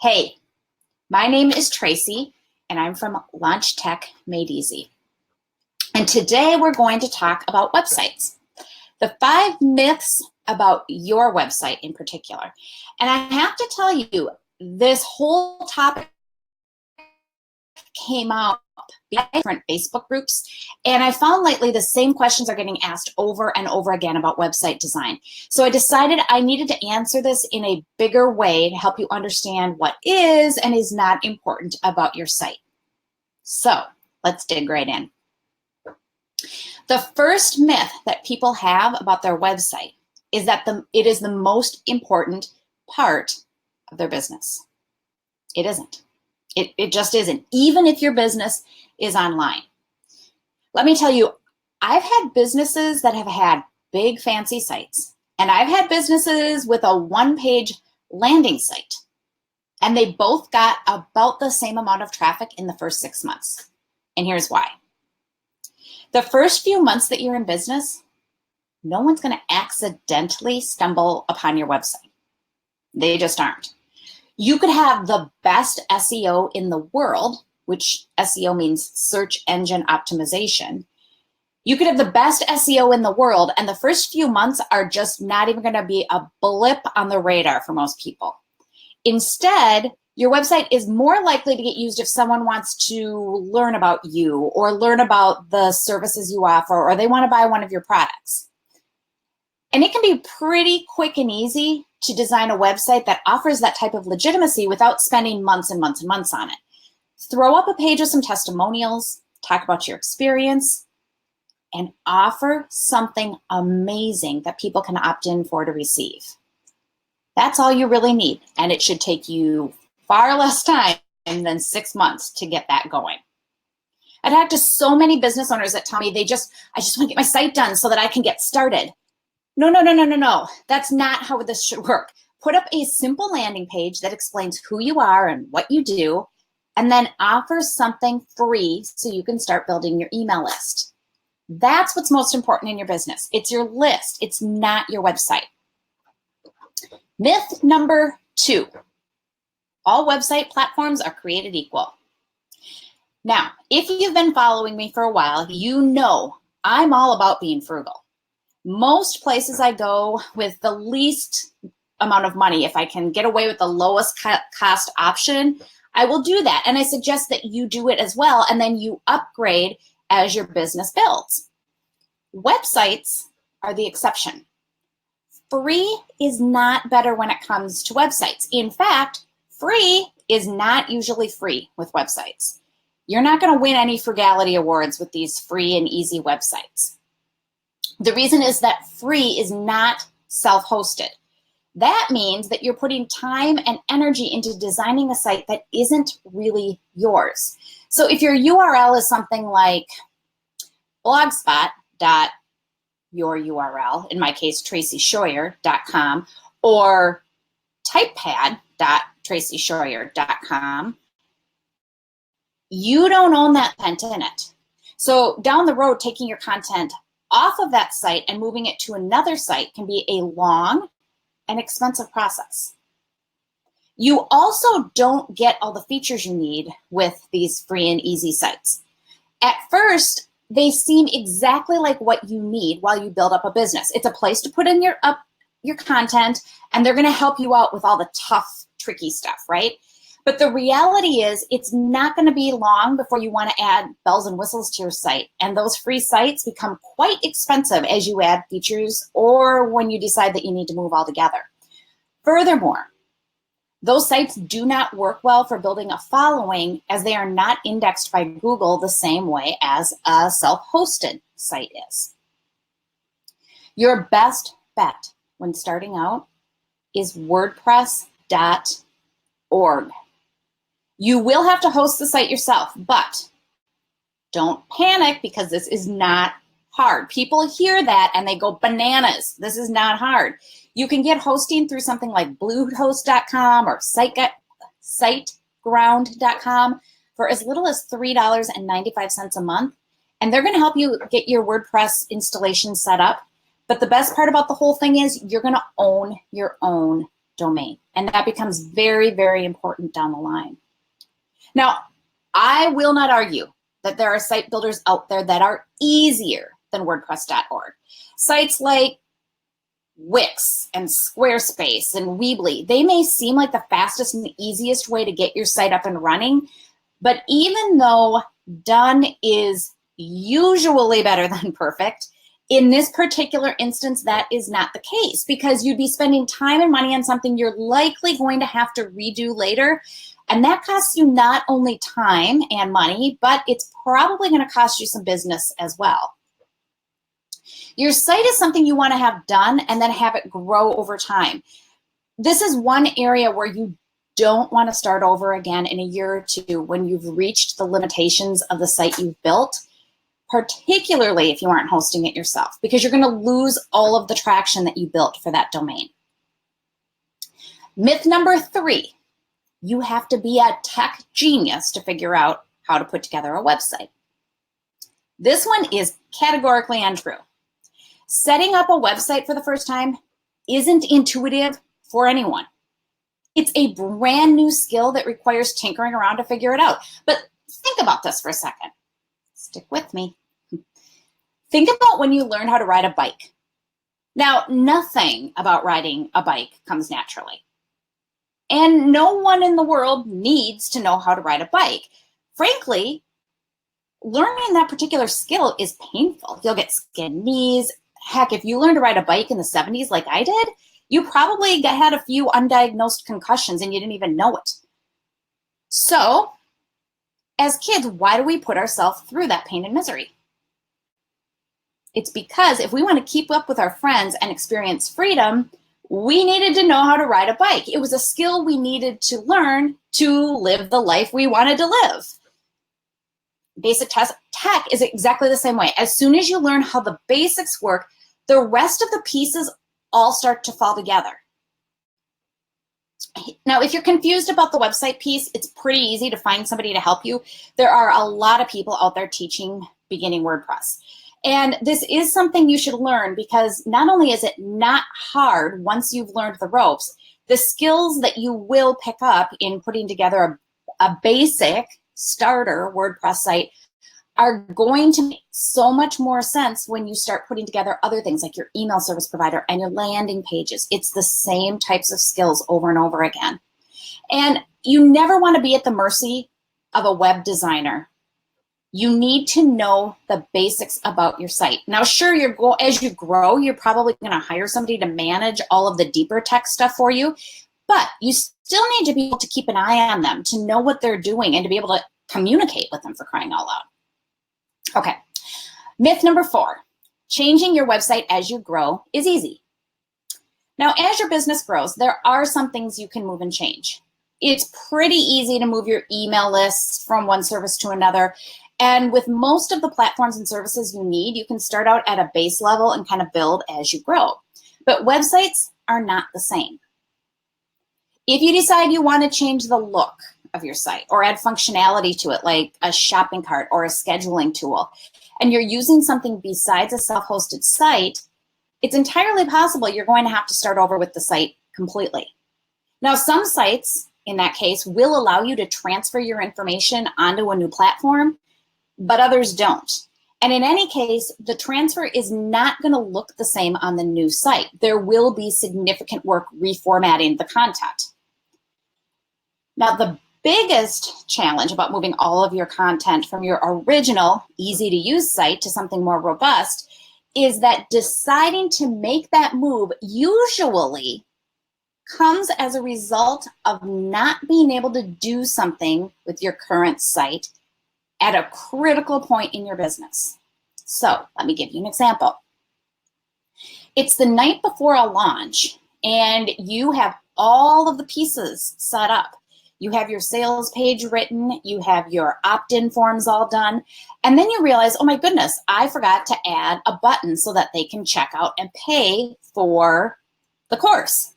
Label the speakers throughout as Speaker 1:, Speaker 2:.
Speaker 1: Hey, my name is Tracy, and I'm from Launch Tech Made Easy. And today we're going to talk about websites. The 5 myths about your website in particular. And I have to tell you, this whole topic came out in different Facebook groups, and I found lately the same questions are getting asked over and over again about website design. So I decided I needed to answer this in a bigger way to help you understand what is and is not important about your site. So let's dig right in. The first myth that people have about their website is that it is the most important part of their business. It isn't. It just isn't, even if your business is online. Let me tell you, I've had businesses that have had big fancy sites, and I've had businesses with a one-page landing site, and they both got about the same amount of traffic in the first 6 months. And here's why. The first few months that you're in business, no one's going to accidentally stumble upon your website. They just aren't. You could have the best SEO in the world, which SEO means search engine optimization. You could have the best SEO in the world, and the first few months are just not even going to be a blip on the radar for most people. Instead, your website is more likely to get used if someone wants to learn about you or learn about the services you offer, or they want to buy one of your products. And it can be pretty quick and easy to design a website that offers that type of legitimacy without spending months and months and months on it. Throw up a page with some testimonials, talk about your experience, and offer something amazing that people can opt in for to receive. That's all you really need, and it should take you far less time than 6 months to get that going. I've talked to so many business owners that tell me I just want to get my site done so that I can get started. No. That's not how this should work. Put up a simple landing page that explains who you are and what you do, and then offer something free so you can start building your email list. That's what's most important in your business. It's your list. It's not your website. Myth number 2. All website platforms are created equal. Now, if you've been following me for a while, you know I'm all about being frugal. Most places I go with the least amount of money, if I can get away with the lowest cost option, I will do that. And I suggest that you do it as well, and then you upgrade as your business builds. Websites are the exception. Free is not better when it comes to websites. In fact, free is not usually free with websites. You're not going to win any frugality awards with these free and easy websites. The reason is that free is not self-hosted. That means that you're putting time and energy into designing a site that isn't really yours. So if your URL is something like blogspot.your URL, in my case, tracyschoyer.com, or typepad.tracyschoyer.com, you don't own that content in it. So down the road, taking your content off of that site and moving it to another site can be a long and expensive process. You also don't get all the features you need with these free and easy sites. At first, they seem exactly like what you need while you build up a business. It's a place to put in your content, and they're going to help you out with all the tough, tricky stuff, right? But the reality is it's not going to be long before you want to add bells and whistles to your site. And those free sites become quite expensive as you add features or when you decide that you need to move altogether. Furthermore, those sites do not work well for building a following as they are not indexed by Google the same way as a self-hosted site is. Your best bet when starting out is WordPress.org. You will have to host the site yourself, but don't panic because this is not hard. People hear that and they go bananas. This is not hard. You can get hosting through something like bluehost.com or siteground.com for as little as $3.95 a month. And they're going to help you get your WordPress installation set up. But the best part about the whole thing is you're going to own your own domain. And that becomes very, very important down the line. Now, I will not argue that there are site builders out there that are easier than WordPress.org. Sites like Wix and Squarespace and Weebly, they may seem like the fastest and easiest way to get your site up and running, but even though done is usually better than perfect, in this particular instance, that is not the case, because you'd be spending time and money on something you're likely going to have to redo later. And that costs you not only time and money, but it's probably going to cost you some business as well. Your site is something you want to have done and then have it grow over time. This is one area where you don't want to start over again in a year or two when you've reached the limitations of the site you've built, particularly if you aren't hosting it yourself, because you're going to lose all of the traction that you built for that domain. Myth number 3, you have to be a tech genius to figure out how to put together a website. This one is categorically untrue. Setting up a website for the first time isn't intuitive for anyone. It's a brand new skill that requires tinkering around to figure it out. But think about this for a second. Stick with me. Think about when you learned how to ride a bike. Now, nothing about riding a bike comes naturally. And no one in the world needs to know how to ride a bike. Frankly, learning that particular skill is painful. You'll get skinned knees. Heck, if you learned to ride a bike in the 70s like I did, you probably had a few undiagnosed concussions and you didn't even know it. So, as kids, why do we put ourselves through that pain and misery? It's because if we want to keep up with our friends and experience freedom, we needed to know how to ride a bike. It was a skill we needed to learn to live the life we wanted to live. Basic tech is exactly the same way. As soon as you learn how the basics work, the rest of the pieces all start to fall together. Now, if you're confused about the website piece, it's pretty easy to find somebody to help you. There are a lot of people out there teaching beginning WordPress. And this is something you should learn, because not only is it not hard once you've learned the ropes, the skills that you will pick up in putting together a basic starter WordPress site are going to make so much more sense when you start putting together other things like your email service provider and your landing pages. It's the same types of skills over and over again. And you never want to be at the mercy of a web designer. You need to know the basics about your site. Now, sure, as you grow, you're probably going to hire somebody to manage all of the deeper tech stuff for you, but you still need to be able to keep an eye on them, to know what they're doing, and to be able to communicate with them, for crying out loud. Okay, myth number 4, changing your website as you grow is easy. Now, as your business grows, there are some things you can move and change. It's pretty easy to move your email lists from one service to another. And with most of the platforms and services you need, you can start out at a base level and kind of build as you grow. But websites are not the same. If you decide you want to change the look of your site or add functionality to it, like a shopping cart or a scheduling tool, and you're using something besides a self-hosted site, it's entirely possible you're going to have to start over with the site completely. Now, some sites, in that case, will allow you to transfer your information onto a new platform, but others don't. And in any case, the transfer is not going to look the same on the new site. There will be significant work reformatting the content. Now, the biggest challenge about moving all of your content from your original easy-to-use site to something more robust is that deciding to make that move usually comes as a result of not being able to do something with your current site at a critical point in your business. So let me give you an example. It's the night before a launch and you have all of the pieces set up. You have your sales page written, you have your opt-in forms all done, and then you realize, oh my goodness, I forgot to add a button so that they can check out and pay for the course.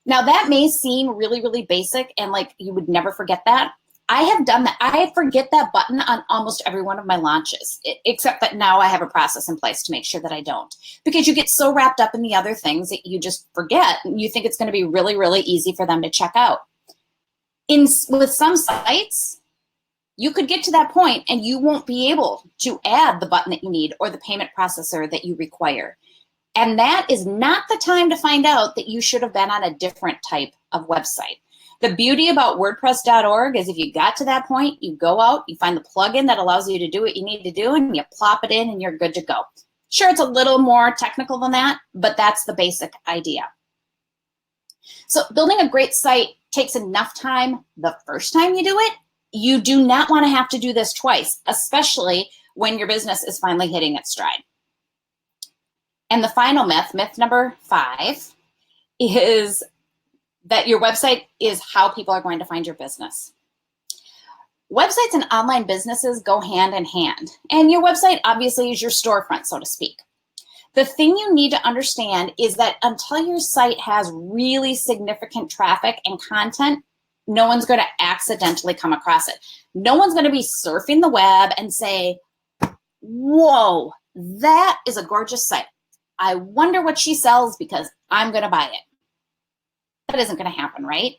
Speaker 1: Now that may seem really, really basic and like you would never forget that. I have done that. I forget that button on almost every one of my launches, except that now I have a process in place to make sure that I don't. Because you get so wrapped up in the other things that you just forget, and you think it's going to be really, really easy for them to check out. With some sites, you could get to that point and you won't be able to add the button that you need or the payment processor that you require. And that is not the time to find out that you should have been on a different type of website. The beauty about WordPress.org is if you got to that point, you go out, you find the plugin that allows you to do what you need to do, and you plop it in and you're good to go. Sure, it's a little more technical than that, but that's the basic idea. So building a great site takes enough time the first time you do it. You do not want to have to do this twice, especially when your business is finally hitting its stride. And the final myth, myth number 5, is that your website is how people are going to find your business. Websites and online businesses go hand in hand, and your website obviously is your storefront, so to speak. The thing you need to understand is that until your site has really significant traffic and content, no one's going to accidentally come across it. No one's going to be surfing the web and say, whoa, that is a gorgeous site. I wonder what she sells because I'm going to buy it. That isn't going to happen, right?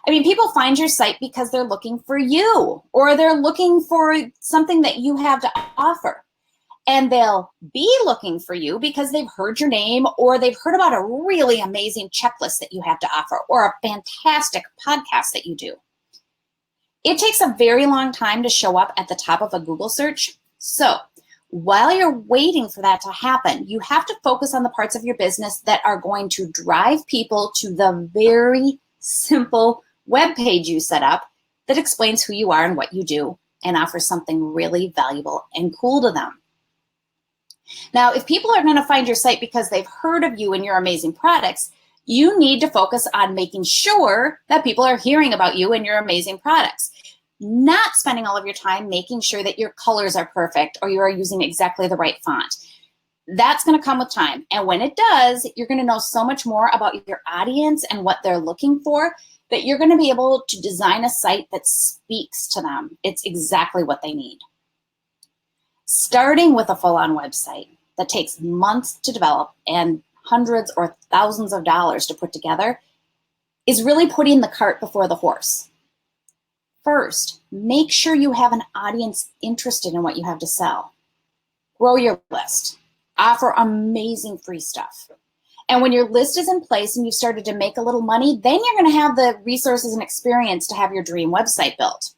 Speaker 1: I mean, people find your site because they're looking for you, or they're looking for something that you have to offer. And they'll be looking for you because they've heard your name, or they've heard about a really amazing checklist that you have to offer, or a fantastic podcast that you do. It takes a very long time to show up at the top of a Google search. So while you're waiting for that to happen, you have to focus on the parts of your business that are going to drive people to the very simple web page you set up that explains who you are and what you do and offers something really valuable and cool to them. Now, if people are going to find your site because they've heard of you and your amazing products, you need to focus on making sure that people are hearing about you and your amazing products. Not spending all of your time making sure that your colors are perfect or you are using exactly the right font. That's going to come with time. And when it does, you're going to know so much more about your audience and what they're looking for that you're going to be able to design a site that speaks to them. It's exactly what they need. Starting with a full-on website that takes months to develop and hundreds or thousands of dollars to put together is really putting the cart before the horse. First, make sure you have an audience interested in what you have to sell. Grow your list. Offer amazing free stuff. And when your list is in place and you've started to make a little money, then you're going to have the resources and experience to have your dream website built.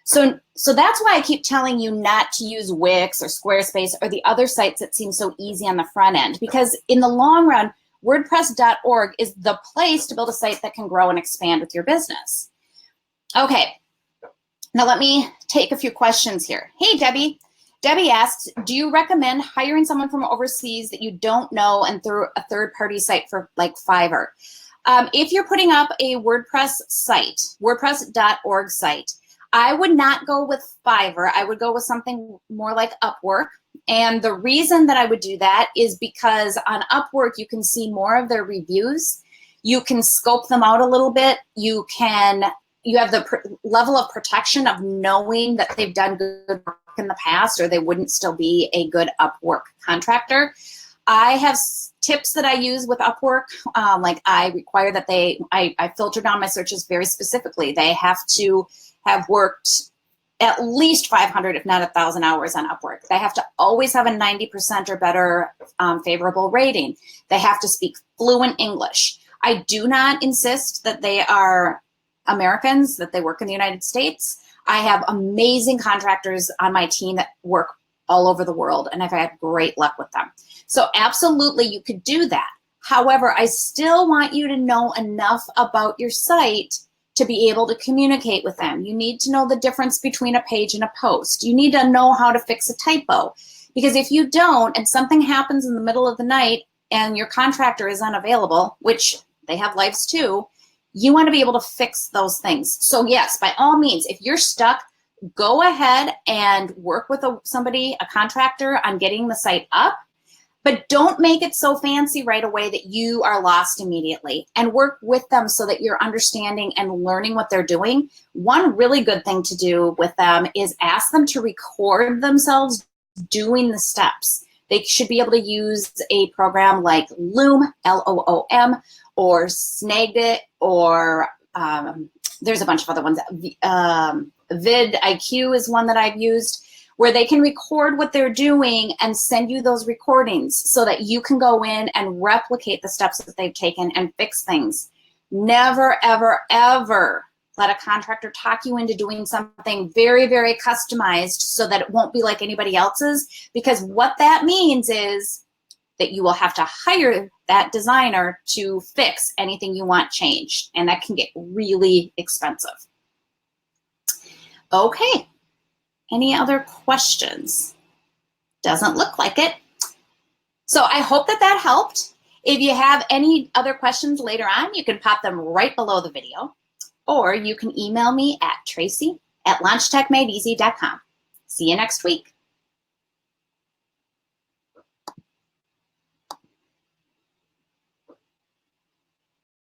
Speaker 1: So that's why I keep telling you not to use Wix or Squarespace or the other sites that seem so easy on the front end, because in the long run, WordPress.org is the place to build a site that can grow and expand with your business. Okay, now let me take a few questions here. Hey, Debbie. Debbie asks, do you recommend hiring someone from overseas that you don't know and through a third-party site for like Fiverr? If you're putting up a WordPress site, WordPress.org site, I would not go with Fiverr. I would go with something more like Upwork. And the reason that I would do that is because on Upwork, you can see more of their reviews. You can scope them out a little bit. You have the level of protection of knowing that they've done good work in the past or they wouldn't still be a good Upwork contractor. I have tips that I use with Upwork. Like I require that I filter down my searches very specifically. They have to have worked at least 500, if not 1,000 hours on Upwork. They have to always have a 90% or better favorable rating. They have to speak fluent English. I do not insist that they are Americans, that they work in the United States. I have amazing contractors on my team that work all over the world, and I've had great luck with them. So absolutely, you could do that. However, I still want you to know enough about your site to be able to communicate with them. You need to know the difference between a page and a post. You need to know how to fix a typo. Because if you don't, and something happens in the middle of the night and your contractor is unavailable, which they have lives too, you want to be able to fix those things. So yes, by all means, if you're stuck, go ahead and work with a contractor on getting the site up. But don't make it so fancy right away that you are lost immediately, and work with them so that you're understanding and learning what they're doing. One really good thing to do with them is ask them to record themselves doing the steps. They should be able to use a program like Loom, Loom, or Snagit, or there's a bunch of other ones. vidIQ is one that I've used, where they can record what they're doing and send you those recordings so that you can go in and replicate the steps that they've taken and fix things. Never, ever, ever let a contractor talk you into doing something very, very customized so that it won't be like anybody else's, because what that means is that you will have to hire that designer to fix anything you want changed, and that can get really expensive. Okay. Any other questions? Doesn't look like it. So I hope that that helped. If you have any other questions later on, you can pop them right below the video, or you can email me at tracy@launchtechmadeeasy.com. See you next week.